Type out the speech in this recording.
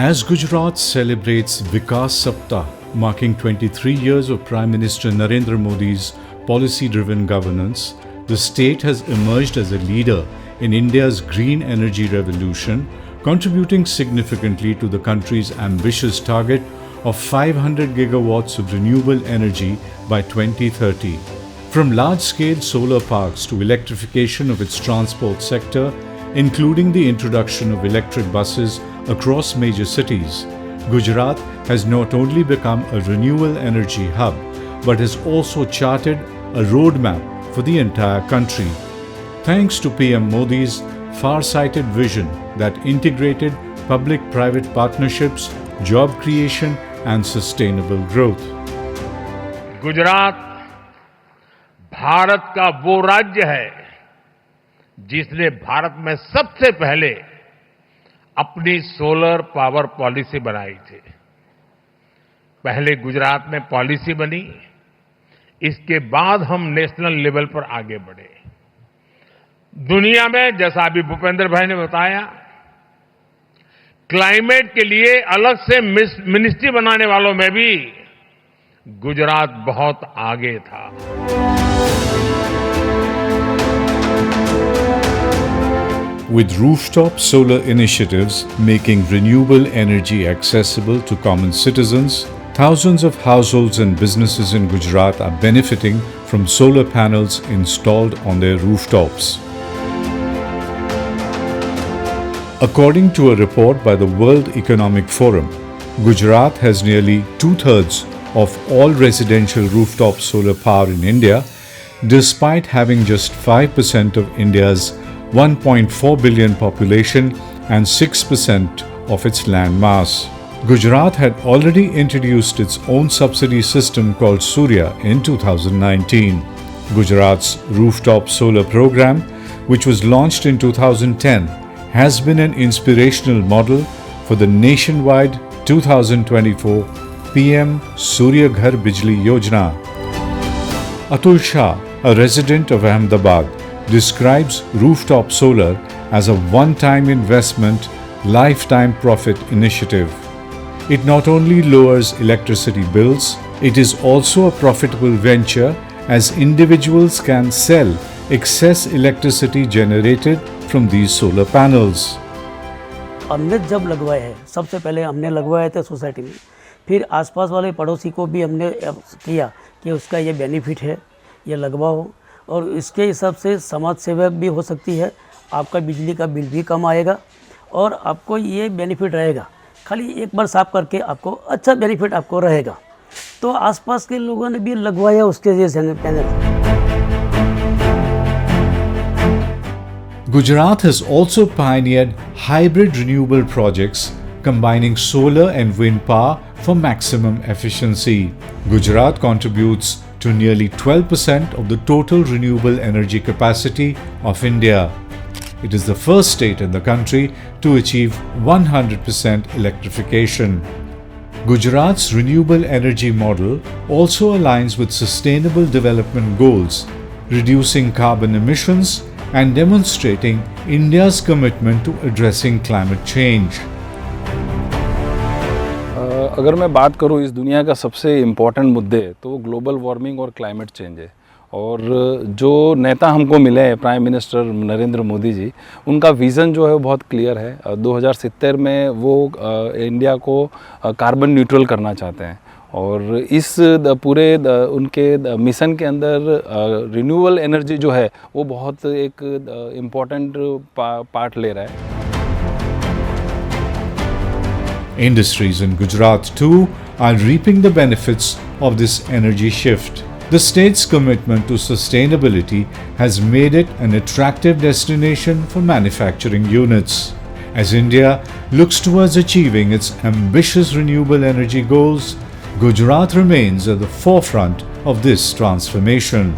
As Gujarat celebrates Vikas Saptah, marking 23 years of Prime Minister Narendra Modi's policy-driven governance, the state has emerged as a leader in India's green energy revolution, contributing significantly to the country's ambitious target of 500 gigawatts of renewable energy by 2030. From large-scale solar parks to electrification of its transport sector, including the introduction of electric buses across major cities, Gujarat has not only become a renewable energy hub, but has also charted a roadmap for the entire country. Thanks to PM Modi's far-sighted vision that integrated public-private partnerships, job creation and sustainable growth. Gujarat Bharat का वो राज्य है जिसने भारत में सबसे पहले अपनी solar power policy बनाई थी। पहले गुजरात में पॉलिसी बनी, इसके बाद हम नेशनल लेवल पर आगे बढ़े। दुनिया में, जैसा अभी भूपेंद्र भाई ने बताया, क्लाइमेट के लिए अलग से मिनिस्ट्री बनाने वालों में भी गुजरात बहुत आगे था। With rooftop solar initiatives making renewable energy accessible to common citizens, thousands of households and businesses in Gujarat are benefiting from solar panels installed on their rooftops. According to a report by the World Economic Forum, Gujarat has nearly two-thirds of all residential rooftop solar power in India, despite having just 5% of India's 1.4 billion population and 6% of its land mass. Gujarat had already introduced its own subsidy system called Surya in 2019. Gujarat's rooftop solar program, which was launched in 2010, has been an inspirational model for the nationwide 2024 PM Surya Ghar Bijli Yojana. Atul Shah, a resident of Ahmedabad, describes rooftop solar as a one-time investment, lifetime profit initiative. It not only lowers electricity bills, it is also a profitable venture as individuals can sell excess electricity generated from these solar panels. हमने जब लगवाए हैं, सबसे पहले हमने लगवाए थे society में, फिर आसपास वाले पड़ोसी को भी हमने किया कि उसका ये बेनिफिट है, ये लगवाओ, और इसके हिसाब से समाज सेवा भी हो सकती है, आपका बिजली का बिल भी कम आएगा और आपको ये बेनिफिट रहेगा। खाली एक बार साफ करके आपको अच्छा बेनिफिट आपको रहेगा। तो आसपास के लोगों ने भी लगवाया उसके जैसे panel. Gujarat has also pioneered hybrid renewable projects combining solar and wind power for maximum efficiency. Gujarat contributes to nearly 12% of the total renewable energy capacity of India. It is the first state in the country to achieve 100% electrification. Gujarat's renewable energy model also aligns with sustainable development goals, reducing carbon emissions and demonstrating India's commitment to addressing climate change. अगर मैं बात करूं इस दुनिया का सबसे important मुद्दे तो ग्लोबल वार्मिंग और क्लाइमेट चेंज है। और जो नेता हमको मिले हैं प्राइम मिनिस्टर नरेंद्र मोदी जी, उनका विज़न जो है वो बहुत क्लियर है। 2070 में वो इंडिया को कार्बन न्यूट्रल करना चाहते हैं और इस पूरे उनके मिशन के अंदर रिन्यूएबल एनर्जी जो है वो बहुत एक इम्पॉर्टेंट पार्ट ले रहा है। Industries in Gujarat too are reaping the benefits of this energy shift. The state's commitment to sustainability has made it an attractive destination for manufacturing units. As India looks towards achieving its ambitious renewable energy goals, Gujarat remains at the forefront of this transformation.